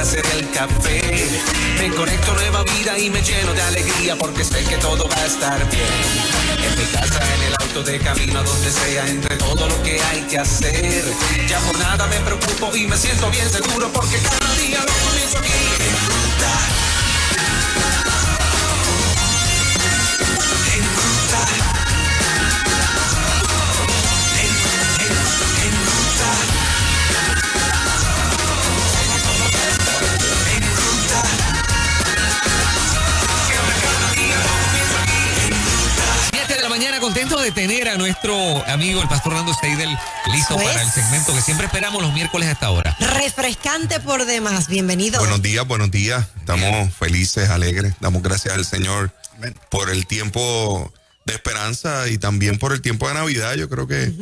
hacer el café. Me conecto a nueva vida y me lleno de alegría porque sé que todo va a estar bien. En mi casa, en el auto, de camino a donde sea, entre todo lo que hay que hacer. Ya por nada me preocupo y me siento bien seguro porque cada día lo comienzo aquí en Ruta. En Ruta. En Ruta. En Ruta. Siempre cada día lo comienzo aquí en Ruta. 7 de la mañana, contento de tener a nuestro amigo el pastor Orlando Steidel listo para el segmento que siempre esperamos los miércoles a esta hora. Refrescante por demás, bienvenido. Buenos días. Estamos felices, alegres. Damos gracias al Señor por el tiempo de esperanza y también por el tiempo de Navidad. Yo creo que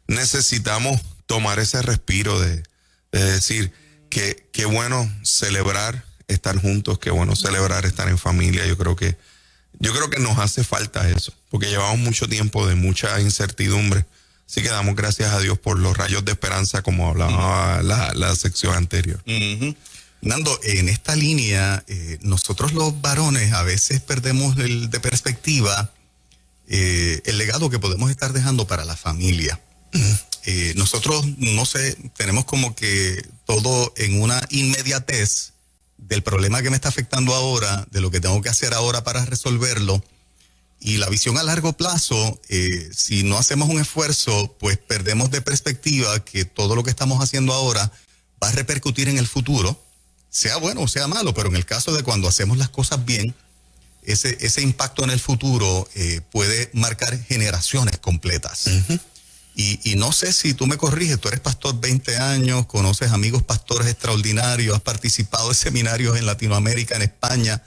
necesitamos tomar ese respiro de decir que qué bueno celebrar estar juntos, qué bueno celebrar estar en familia. Yo creo que nos hace falta eso, porque llevamos mucho tiempo de mucha incertidumbre. Así que damos gracias a Dios por los rayos de esperanza, como hablaba la sección anterior. Nando, en esta línea, nosotros los varones a veces perdemos de perspectiva el legado que podemos estar dejando para la familia. Nosotros, no sé, tenemos como que todo en una inmediatez del problema que me está afectando ahora, de lo que tengo que hacer ahora para resolverlo. Y la visión a largo plazo, si no hacemos un esfuerzo, pues perdemos de perspectiva que todo lo que estamos haciendo ahora va a repercutir en el futuro, sea bueno o sea malo, pero en el caso de cuando hacemos las cosas bien, ese impacto en el futuro puede marcar generaciones completas. Y no sé si tú me corriges, tú eres pastor 20 años, conoces amigos pastores extraordinarios, has participado en seminarios en Latinoamérica, en España,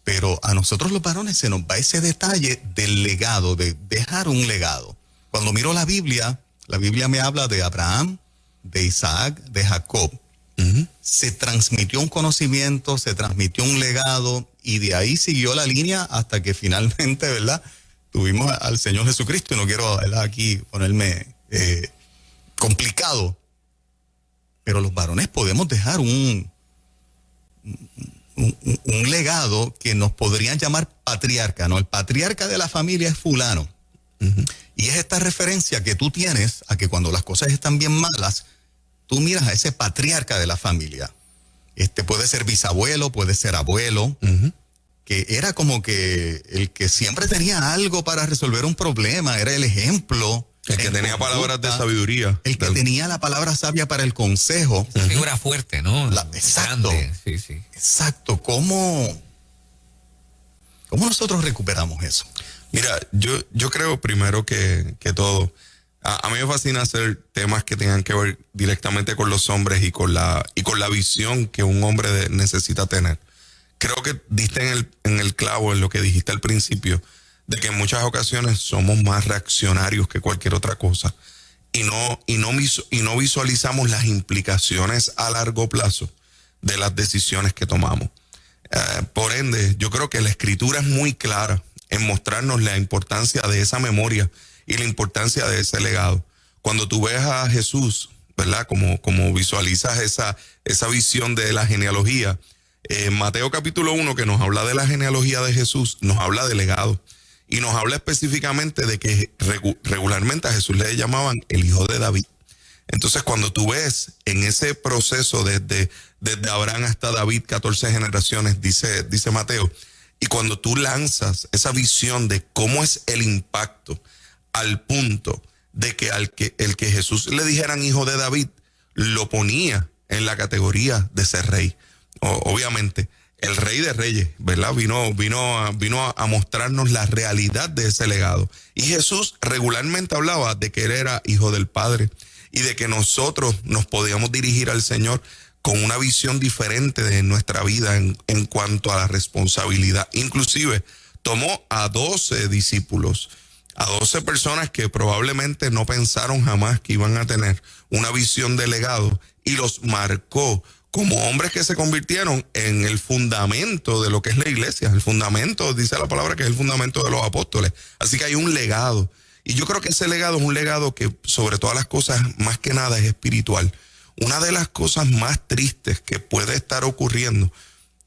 pero a nosotros los varones se nos va ese detalle del legado, de dejar un legado. Cuando miro la Biblia me habla de Abraham, de Isaac, de Jacob. Se transmitió un conocimiento, se transmitió un legado y de ahí siguió la línea hasta que finalmente, ¿verdad?, tuvimos al Señor Jesucristo. Y no quiero, ¿verdad?, aquí ponerme complicado, pero los varones podemos dejar un legado que nos podrían llamar patriarca, ¿no? El patriarca de la familia es fulano. Y es esta referencia que tú tienes a que cuando las cosas están bien malas, tú miras a ese patriarca de la familia. Puede ser bisabuelo, puede ser abuelo, que era como que el que siempre tenía algo para resolver un problema, era el ejemplo. El que tenía palabras de sabiduría. El que tenía la palabra sabia para el consejo. Esa figura fuerte, ¿no? Exacto. Grande. Sí. Exacto. ¿Cómo nosotros recuperamos eso? Mira, yo creo primero que todo, a mí me fascina hacer temas que tengan que ver directamente con los hombres y con la visión que un hombre necesita tener. Creo que diste en el clavo en lo que dijiste al principio, de que en muchas ocasiones somos más reaccionarios que cualquier otra cosa y no visualizamos las implicaciones a largo plazo de las decisiones que tomamos. Por ende, yo creo que la Escritura es muy clara en mostrarnos la importancia de esa memoria y la importancia de ese legado. Cuando tú ves a Jesús, ¿verdad?, como visualizas esa visión de la genealogía, en Mateo capítulo 1, que nos habla de la genealogía de Jesús, nos habla de legado. Y nos habla específicamente de que regularmente a Jesús le llamaban el hijo de David. Entonces, cuando tú ves en ese proceso desde Abraham hasta David, 14 generaciones, dice Mateo, y cuando tú lanzas esa visión de cómo es el impacto al punto de que el que Jesús le dijeran hijo de David, lo ponía en la categoría de ser rey. Obviamente, el rey de reyes, ¿verdad? Vino a mostrarnos la realidad de ese legado. Y Jesús regularmente hablaba de que él era hijo del Padre y de que nosotros nos podíamos dirigir al Señor con una visión diferente de nuestra vida en cuanto a la responsabilidad. Inclusive tomó a 12 discípulos, a 12 personas que probablemente no pensaron jamás que iban a tener una visión de legado y los marcó como hombres que se convirtieron en el fundamento de lo que es la iglesia. El fundamento, dice la palabra, que es el fundamento de los apóstoles. Así que hay un legado. Y yo creo que ese legado es un legado que sobre todas las cosas, más que nada, es espiritual. una de las cosas más tristes que puede estar ocurriendo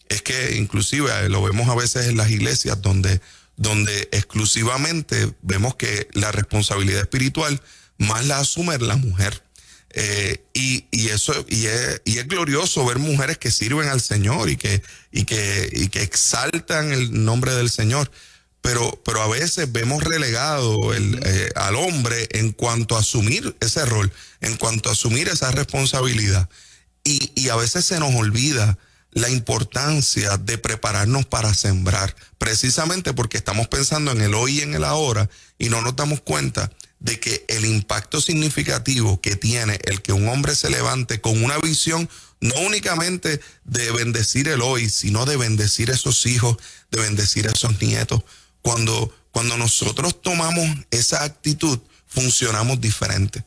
es que inclusive lo vemos a veces en las iglesias donde exclusivamente vemos que la responsabilidad espiritual más la asume la mujer. Y es glorioso ver mujeres que sirven al Señor y que exaltan el nombre del Señor. Pero a veces vemos relegado al hombre en cuanto a asumir ese rol, en cuanto a asumir esa responsabilidad. Y a veces se nos olvida la importancia de prepararnos para sembrar, precisamente porque estamos pensando en el hoy y en el ahora y no nos damos cuenta de que el impacto significativo que tiene el que un hombre se levante con una visión no únicamente de bendecir el hoy, sino de bendecir esos hijos, de bendecir esos nietos. Cuando nosotros tomamos esa actitud, funcionamos diferente.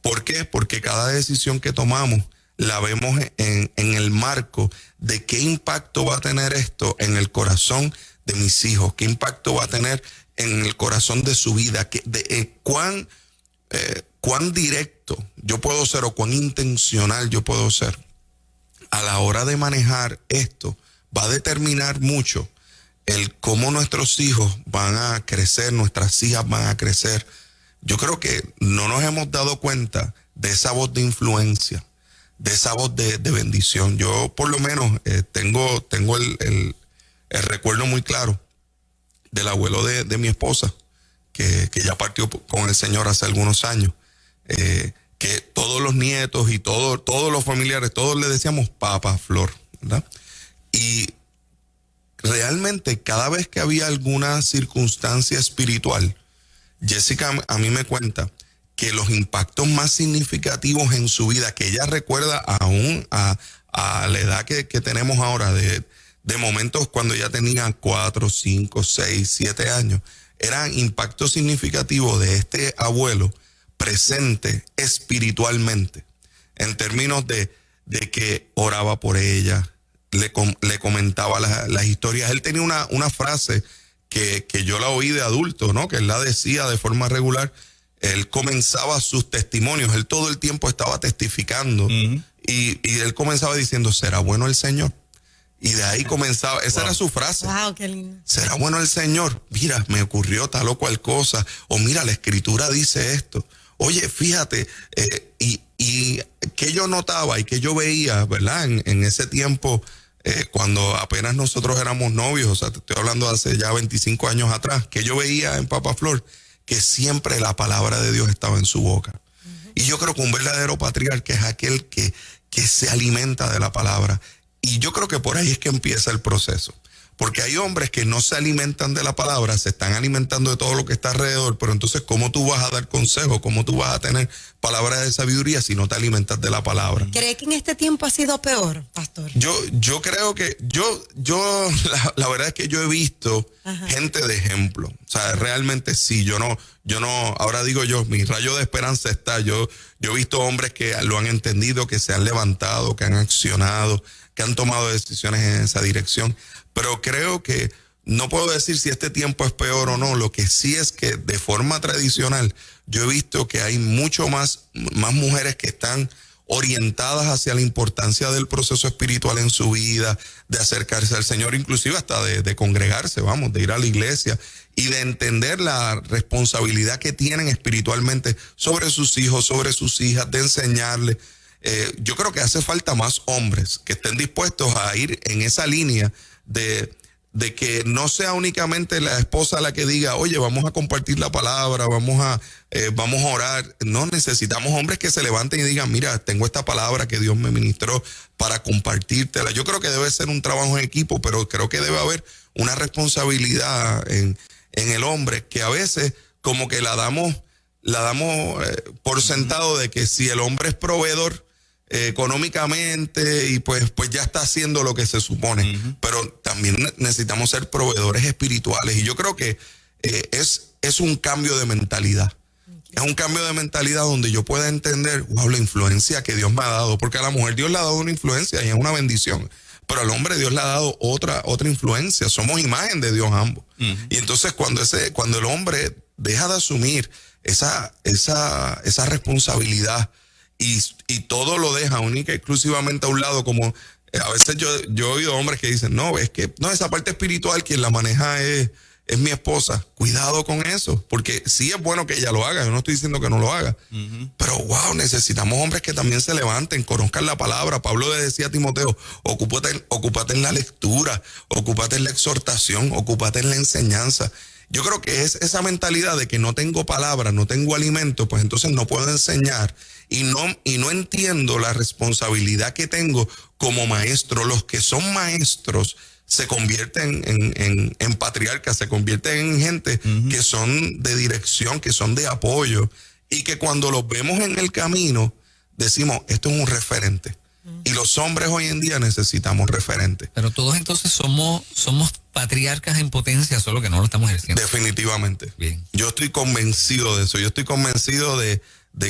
¿Por qué? Porque cada decisión que tomamos la vemos en el marco de qué impacto va a tener esto en el corazón de mis hijos, qué impacto va a tener en el corazón de su vida, cuán directo yo puedo ser o cuán intencional yo puedo ser a la hora de manejar esto. Va a determinar mucho el cómo nuestros hijos van a crecer, nuestras hijas van a crecer. Yo creo que no nos hemos dado cuenta de esa voz de influencia, de esa voz de bendición. Yo por lo menos tengo el recuerdo muy claro del abuelo de mi esposa, que ya partió con el Señor hace algunos años, que todos los nietos y todos los familiares, todos le decíamos Papa Flor, ¿verdad? Y realmente cada vez que había alguna circunstancia espiritual, Jessica a mí me cuenta que los impactos más significativos en su vida, que ella recuerda aún a la edad que tenemos ahora, de momentos cuando ella tenía 4, 5, 6, 7 años, eran impactos significativos de este abuelo presente espiritualmente, en términos de que oraba por ella, le comentaba las historias. Él tenía una frase que yo la oí de adulto, ¿no? Que él la decía de forma regular. Él comenzaba sus testimonios, él todo el tiempo estaba testificando, y él comenzaba diciendo, ¿será bueno el Señor? Y de ahí comenzaba, esa era su frase. Wow, qué lindo. ¿Será bueno el Señor? Mira, me ocurrió tal o cual cosa, o mira, la Escritura dice esto. Oye, fíjate, y que yo notaba y que yo veía, ¿verdad? En ese tiempo, cuando apenas nosotros éramos novios, o sea, te estoy hablando de hace ya 25 años atrás, que yo veía en Papa Flor que siempre la palabra de Dios estaba en su boca. Y yo creo que un verdadero patriarca es aquel que se alimenta de la palabra. Y yo creo que por ahí es que empieza el proceso. Porque hay hombres que no se alimentan de la palabra, se están alimentando de todo lo que está alrededor, pero entonces, ¿cómo tú vas a dar consejo? ¿Cómo tú vas a tener palabras de sabiduría si no te alimentas de la palabra? ¿Cree que en este tiempo ha sido peor, pastor? Yo creo que, la verdad es que yo he visto gente de ejemplo. O sea, realmente sí, yo no, ahora digo yo, mi rayo de esperanza está. Yo he visto hombres que lo han entendido, que se han levantado, que han accionado, que han tomado decisiones en esa dirección. Pero creo que no puedo decir si este tiempo es peor o no. Lo que sí es que de forma tradicional yo he visto que hay mucho más mujeres que están orientadas hacia la importancia del proceso espiritual en su vida, de acercarse al Señor, inclusive hasta de congregarse, de ir a la iglesia y de entender la responsabilidad que tienen espiritualmente sobre sus hijos, sobre sus hijas, de enseñarles. Yo creo que hace falta más hombres que estén dispuestos a ir en esa línea de que no sea únicamente la esposa la que diga, oye, vamos a compartir la palabra, vamos a orar. No, necesitamos hombres que se levanten y digan, mira, tengo esta palabra que Dios me ministró para compartírtela. Yo creo que debe ser un trabajo en equipo, pero creo que debe haber una responsabilidad en el hombre, que a veces como que la damos por sentado de que si el hombre es proveedor económicamente y pues ya está haciendo lo que se supone, pero también necesitamos ser proveedores espirituales, y yo creo que es un cambio de mentalidad. Es un cambio de mentalidad donde yo pueda entender, wow, la influencia que Dios me ha dado, porque a la mujer Dios le ha dado una influencia y es una bendición, pero al hombre Dios le ha dado otra influencia. Somos imagen de Dios ambos. Y entonces cuando el hombre deja de asumir esa responsabilidad y todo lo deja única y exclusivamente a un lado, como a veces yo he oído hombres que dicen, no, es que no, esa parte espiritual quien la maneja es mi esposa. Cuidado con eso, porque sí es bueno que ella lo haga, yo no estoy diciendo que no lo haga, pero wow, necesitamos hombres que también se levanten, conozcan la palabra. Pablo le decía a Timoteo, ocúpate en la lectura, ocúpate en la exhortación, ocúpate en la enseñanza. Yo creo que es esa mentalidad de que no tengo palabra, no tengo alimento, pues entonces no puedo enseñar y no entiendo la responsabilidad que tengo como maestro. Los que son maestros se convierten en patriarcas, se convierten en gente que son de dirección, que son de apoyo, y que cuando los vemos en el camino decimos, esto es un referente. Y los hombres hoy en día necesitamos referentes. Pero todos entonces somos patriarcas en potencia, solo que no lo estamos ejerciendo. Definitivamente. Bien. Yo estoy convencido de eso. Yo estoy convencido de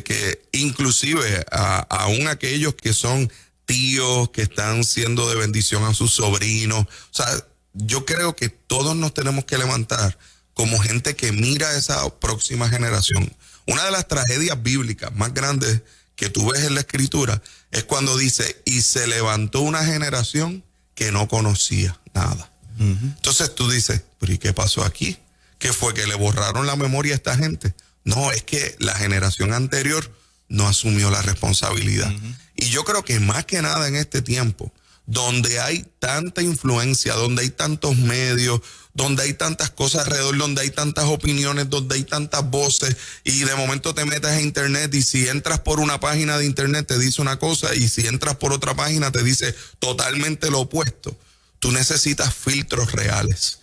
que inclusive aún aquellos que son tíos, que están siendo de bendición a sus sobrinos, o sea, yo creo que todos nos tenemos que levantar como gente que mira a esa próxima generación. Una de las tragedias bíblicas más grandes que tú ves en la Escritura es cuando dice, y se levantó una generación que no conocía nada. Entonces tú dices, pero ¿y qué pasó aquí? ¿Qué fue? ¿Que le borraron la memoria a esta gente? No, es que la generación anterior no asumió la responsabilidad. Y yo creo que más que nada en este tiempo, donde hay tanta influencia, donde hay tantos medios, donde hay tantas cosas alrededor, donde hay tantas opiniones, donde hay tantas voces, y de momento te metes a internet y si entras por una página de internet te dice una cosa y si entras por otra página te dice totalmente lo opuesto. Tú necesitas filtros reales.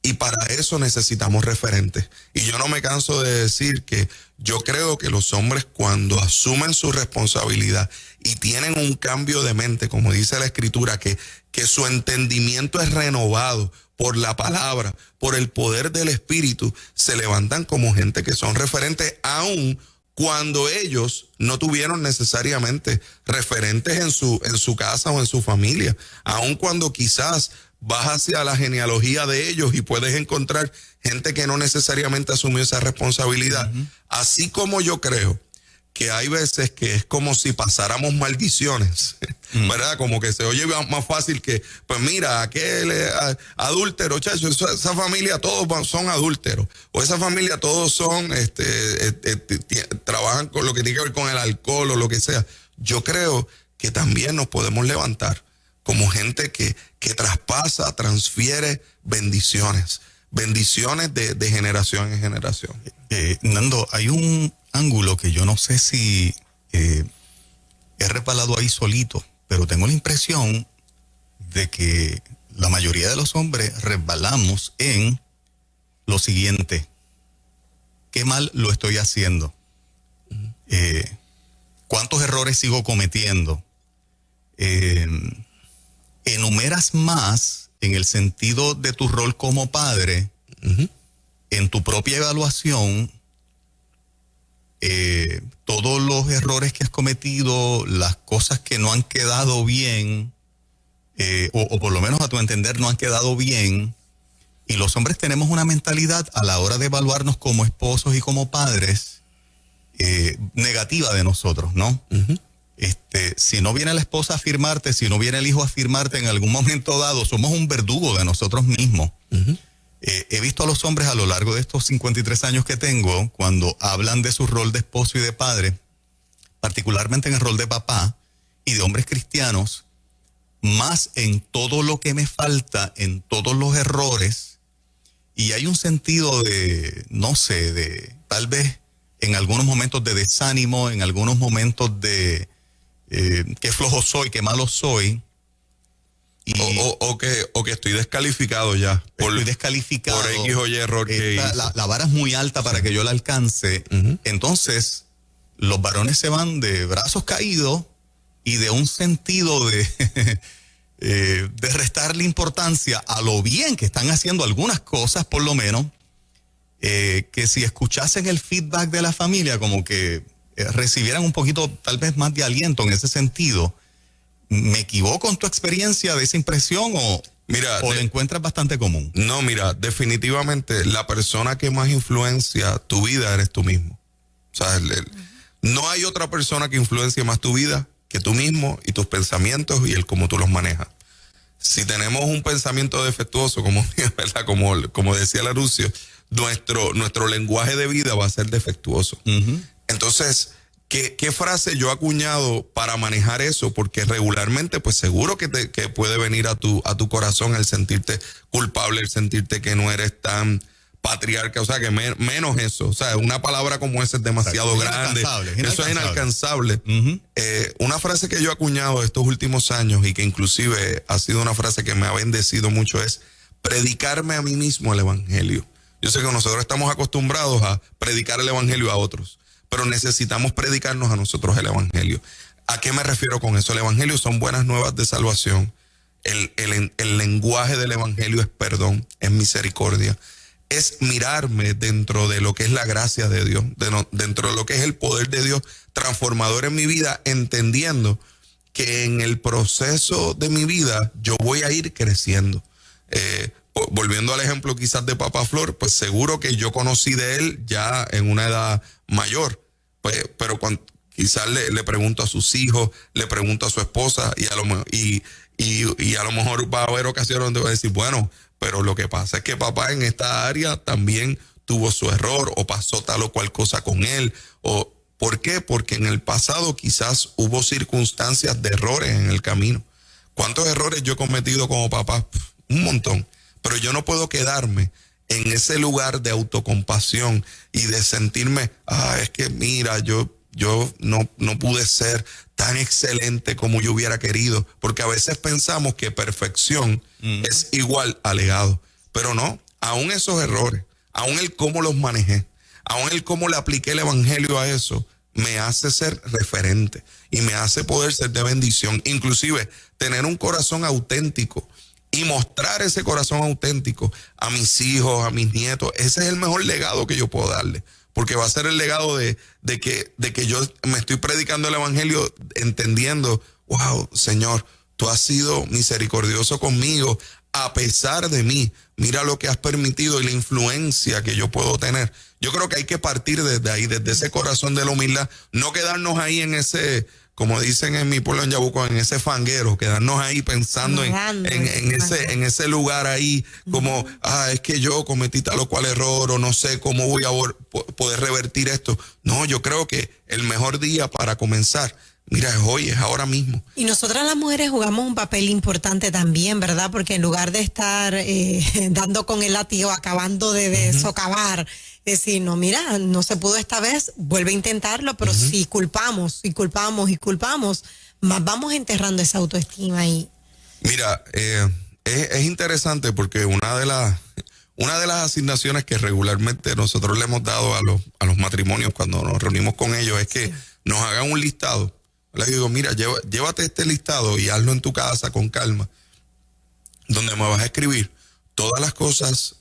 Y para eso necesitamos referentes. Y yo no me canso de decir que yo creo que los hombres cuando asumen su responsabilidad y tienen un cambio de mente, como dice la Escritura, que su entendimiento es renovado por la palabra, por el poder del Espíritu, se levantan como gente que son referentes, aún cuando ellos no tuvieron necesariamente referentes en su casa o en su familia, aún cuando quizás vas hacia la genealogía de ellos y puedes encontrar gente que no necesariamente asumió esa responsabilidad. Así como yo creo que hay veces que es como si pasáramos maldiciones, ¿verdad? Como que se oye más fácil que, pues mira, aquel adúltero, chacho, esa familia todos son adúlteros, o esa familia todos son, trabajan con lo que tiene que ver con el alcohol o lo que sea. Yo creo que también nos podemos levantar como gente que traspasa, transfiere bendiciones de generación en generación. Nando, hay un ángulo que yo no sé si he resbalado ahí solito, pero tengo la impresión de que la mayoría de los hombres resbalamos en lo siguiente: ¿qué mal lo estoy haciendo? ¿Cuántos errores sigo cometiendo? Enumeras más en el sentido de tu rol como padre, en tu propia evaluación, todos los errores que has cometido, las cosas que no han quedado bien, o por lo menos a tu entender no han quedado bien, y los hombres tenemos una mentalidad a la hora de evaluarnos como esposos y como padres negativa de nosotros, ¿no? Si no viene la esposa a afirmarte, si no viene el hijo a afirmarte en algún momento dado, somos un verdugo de nosotros mismos. He visto a los hombres a lo largo de estos 53 años que tengo, cuando hablan de su rol de esposo y de padre, particularmente en el rol de papá y de hombres cristianos, más en todo lo que me falta, en todos los errores, y hay un sentido de, no sé, de tal vez en algunos momentos de desánimo, en algunos momentos de qué flojo soy, qué malo soy. O que estoy descalificado ya. Estoy descalificado. Por X o Y error que hice. La vara es muy alta para que yo la alcance. Entonces, los varones se van de brazos caídos y de un sentido de restarle importancia a lo bien que están haciendo algunas cosas, por lo menos, que si escuchasen el feedback de la familia, como que recibieran un poquito, tal vez más de aliento en ese sentido. ¿Me equivoco en tu experiencia de esa impresión o la encuentras bastante común? No, mira, definitivamente la persona que más influencia tu vida eres tú mismo. O sea, No hay otra persona que influencie más tu vida que tú mismo y tus pensamientos y el cómo tú los manejas. Si tenemos un pensamiento defectuoso, ¿verdad? Como decía Larucio, nuestro lenguaje de vida va a ser defectuoso. Uh-huh. Entonces, ¿qué frase yo he acuñado para manejar eso? Porque regularmente, pues seguro que puede venir a tu corazón el sentirte culpable, el sentirte que no eres tan patriarca, o sea, que menos eso. O sea, una palabra como esa es demasiado grande. Eso es inalcanzable. Uh-huh. Una frase que yo he acuñado estos últimos años y que inclusive ha sido una frase que me ha bendecido mucho es predicarme a mí mismo el evangelio. Yo sé que nosotros estamos acostumbrados a predicar el evangelio a otros, pero necesitamos predicarnos a nosotros el evangelio. ¿A qué me refiero con eso? El evangelio son buenas nuevas de salvación. El lenguaje del evangelio es perdón, es misericordia. Es mirarme dentro de lo que es la gracia de Dios, dentro de lo que es el poder de Dios transformador en mi vida, entendiendo que en el proceso de mi vida yo voy a ir creciendo. Volviendo al ejemplo quizás de Papá Flor, pues seguro que yo conocí de él ya en una edad mayor, pero cuando quizás le pregunto a sus hijos, le pregunto a su esposa y a lo mejor va a haber ocasiones donde va a decir, bueno, pero lo que pasa es que papá en esta área también tuvo su error o pasó tal o cual cosa con él. ¿Por qué? Porque en el pasado quizás hubo circunstancias de errores en el camino. ¿Cuántos errores yo he cometido como papá? Un montón. Pero yo no puedo quedarme en ese lugar de autocompasión y de sentirme, es que mira, yo no pude ser tan excelente como yo hubiera querido, porque a veces pensamos que perfección es igual a legado, pero no, aún esos errores, aún el cómo los manejé, aún el cómo le apliqué el evangelio a eso, me hace ser referente y me hace poder ser de bendición, inclusive tener un corazón auténtico y mostrar ese corazón auténtico a mis hijos, a mis nietos. Ese es el mejor legado que yo puedo darle. Porque va a ser el legado de que yo me estoy predicando el evangelio entendiendo, wow, Señor, tú has sido misericordioso conmigo a pesar de mí. Mira lo que has permitido y la influencia que yo puedo tener. Yo creo que hay que partir desde ahí, desde ese corazón de la humildad, no quedarnos ahí en ese, como dicen en mi pueblo en Yabuco, en ese fanguero, quedarnos ahí pensando en ese lugar ahí, como, es que yo cometí tal o cual error, o no sé cómo voy a poder revertir esto. No, yo creo que el mejor día para comenzar, mira, es hoy, es ahora mismo. Y nosotras las mujeres jugamos un papel importante también, ¿verdad? Porque en lugar de estar dando con el látigo, acabando de socavar, decir, no, mira, no se pudo esta vez, vuelve a intentarlo, pero si culpamos, más vamos enterrando esa autoestima ahí. Mira, es interesante porque una de las asignaciones que regularmente nosotros le hemos dado a los matrimonios cuando nos reunimos con ellos es que nos hagan un listado. Le digo, mira, llévate este listado y hazlo en tu casa con calma, donde me vas a escribir todas las cosas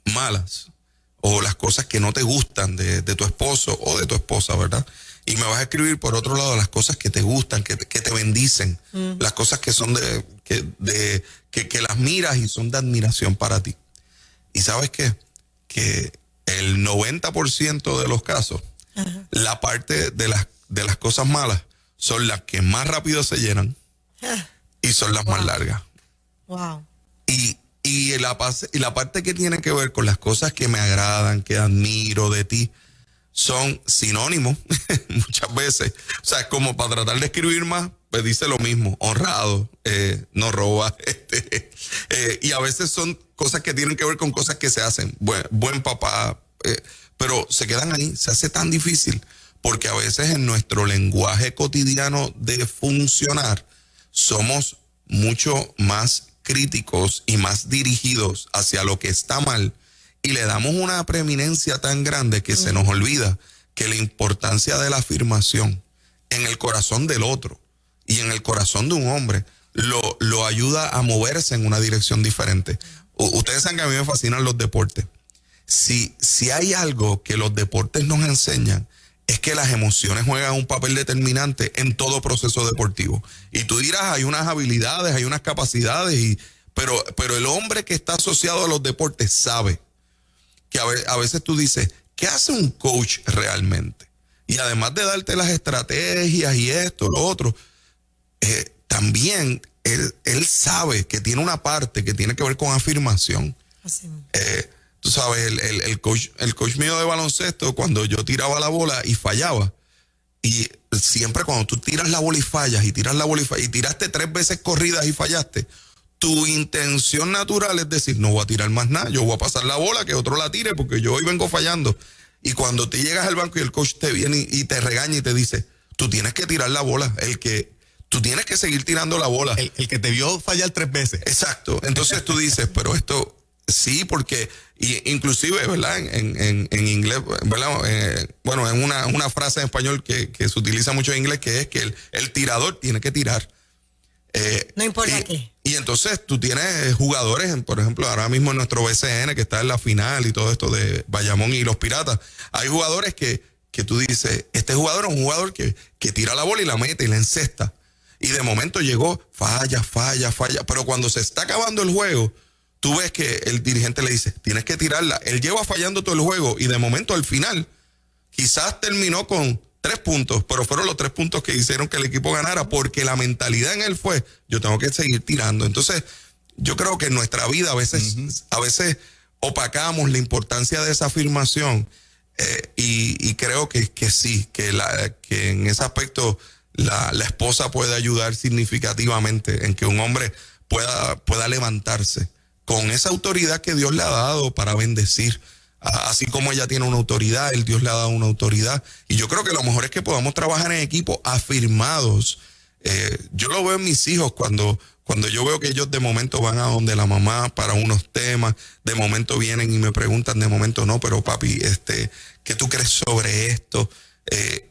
malas o las cosas que no te gustan de tu esposo o de tu esposa, ¿verdad? Y me vas a escribir por otro lado las cosas que te gustan, que te bendicen, las cosas que son que las miras y son de admiración para ti. Y ¿sabes qué? Que el 90% de los casos, la parte de las cosas malas son las que más rápido se llenan y son las más largas. Wow. Y la parte que tiene que ver con las cosas que me agradan, que admiro de ti, son sinónimos muchas veces. O sea, es como para tratar de escribir más, pues dice lo mismo, honrado, no roba. Y a veces son cosas que tienen que ver con cosas que se hacen. Buen papá, pero se quedan ahí, se hace tan difícil. Porque a veces en nuestro lenguaje cotidiano de funcionar somos mucho más críticos y más dirigidos hacia lo que está mal y le damos una preeminencia tan grande que se nos olvida que la importancia de la afirmación en el corazón del otro y en el corazón de un hombre lo ayuda a moverse en una dirección diferente. Ustedes saben que a mí me fascinan los deportes. Si hay algo que los deportes nos enseñan, es que las emociones juegan un papel determinante en todo proceso deportivo. Y tú dirás, hay unas habilidades, hay unas capacidades, pero el hombre que está asociado a los deportes sabe que a veces tú dices, ¿qué hace un coach realmente? Y además de darte las estrategias y esto, lo otro, también él sabe que tiene una parte que tiene que ver con afirmación. Así. Tú sabes, el coach mío de baloncesto, cuando yo tiraba la bola y fallaba, y siempre cuando tú tiras la bola y fallas, y tiras la bola y tiraste 3 veces corridas y fallaste, tu intención natural es decir, no voy a tirar más nada, yo voy a pasar la bola, que otro la tire, porque yo hoy vengo fallando. Y cuando te llegas al banco y el coach te viene y te regaña y te dice, tú tienes que tirar la bola, tú tienes que seguir tirando la bola. El que te vio fallar 3 veces. Exacto. Entonces tú dices, pero esto sí, porque inclusive, ¿verdad? En inglés, ¿verdad? Bueno, en una frase en español que se utiliza mucho en inglés, que es que el tirador tiene que tirar. No importa qué. Y entonces tú tienes jugadores, por ejemplo, ahora mismo en nuestro BCN, que está en la final y todo esto de Bayamón y los Piratas, hay jugadores que tú dices, este jugador es un jugador que tira la bola y la mete y la encesta. Y de momento llegó, falla. Pero cuando se está acabando el juego, tú ves que el dirigente le dice, tienes que tirarla. Él lleva fallando todo el juego y de momento al final, quizás terminó con 3 puntos, pero fueron los 3 puntos que hicieron que el equipo ganara, porque la mentalidad en él fue, yo tengo que seguir tirando. Entonces, yo creo que en nuestra vida a veces opacamos la importancia de esa afirmación, y creo que sí, que en ese aspecto la esposa puede ayudar significativamente en que un hombre pueda levantarse con esa autoridad que Dios le ha dado para bendecir. Así como ella tiene una autoridad, Dios le ha dado una autoridad. Y yo creo que lo mejor es que podamos trabajar en equipo afirmados. Yo lo veo en mis hijos cuando yo veo que ellos de momento van a donde la mamá para unos temas, de momento vienen y me preguntan, de momento no, pero papi, ¿qué tú crees sobre esto?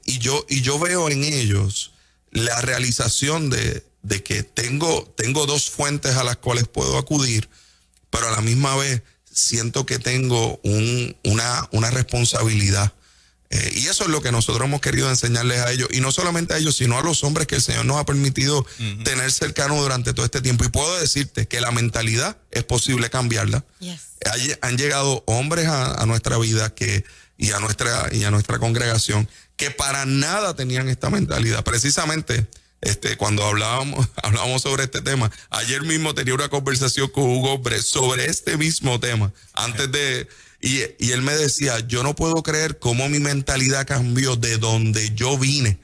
Y yo veo en ellos la realización de que tengo 2 fuentes a las cuales puedo acudir, pero a la misma vez siento que tengo una responsabilidad. Y eso es lo que nosotros hemos querido enseñarles a ellos. Y no solamente a ellos, sino a los hombres que el Señor nos ha permitido tener cercanos durante todo este tiempo. Y puedo decirte que la mentalidad es posible cambiarla. Yes. Han llegado hombres a nuestra vida y a nuestra congregación que para nada tenían esta mentalidad. Precisamente, cuando hablábamos sobre este tema, ayer mismo tenía una conversación con Hugo Bre sobre este mismo tema, y él me decía, yo no puedo creer cómo mi mentalidad cambió de donde yo vine,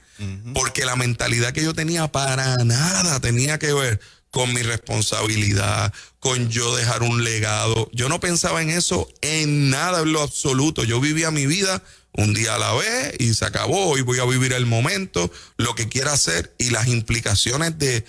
porque la mentalidad que yo tenía para nada tenía que ver con mi responsabilidad, con yo dejar un legado. Yo no pensaba en eso en nada, en lo absoluto. Yo vivía mi vida un día a la vez y se acabó. Hoy voy a vivir el momento, lo que quiera hacer, y las implicaciones de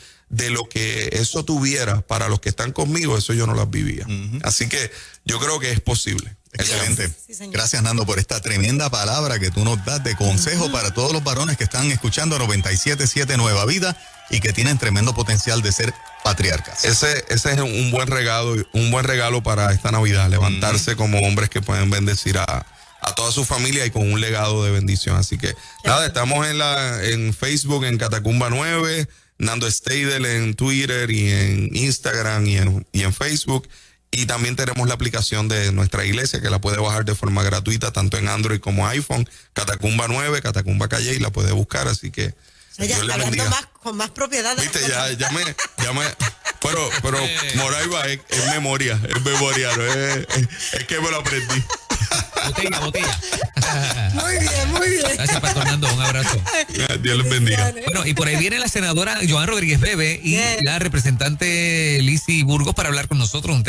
lo que eso tuviera para los que están conmigo, eso yo no las vivía. Así que yo creo que es posible. Excelente. Sí, gracias, Nando, por esta tremenda palabra que tú nos das de consejo para todos los varones que están escuchando 97.7 Nueva Vida y que tienen tremendo potencial de ser patriarcas. Ese es un buen regalo para esta Navidad, levantarse como hombres que pueden bendecir a toda su familia y con un legado de bendición. Así que nada, estamos en Facebook, en Catacumba 9, Nando Steidel en Twitter y en Instagram y en Facebook. Y también tenemos la aplicación de nuestra iglesia que la puede bajar de forma gratuita, tanto en Android como iPhone. Catacumba 9, Catacumba Calle, y la puede buscar. Así que Oye, hablando con más propiedad. Viste, ya me pero Moraiba es memoria, es memoriano, es que me lo aprendí. Botella. Muy bien. Gracias, Pastor Nando, un abrazo. Dios les bendiga. Bueno, y por ahí viene la senadora Joan Rodríguez Bebe y la representante Lizzy Burgos para hablar con nosotros un tema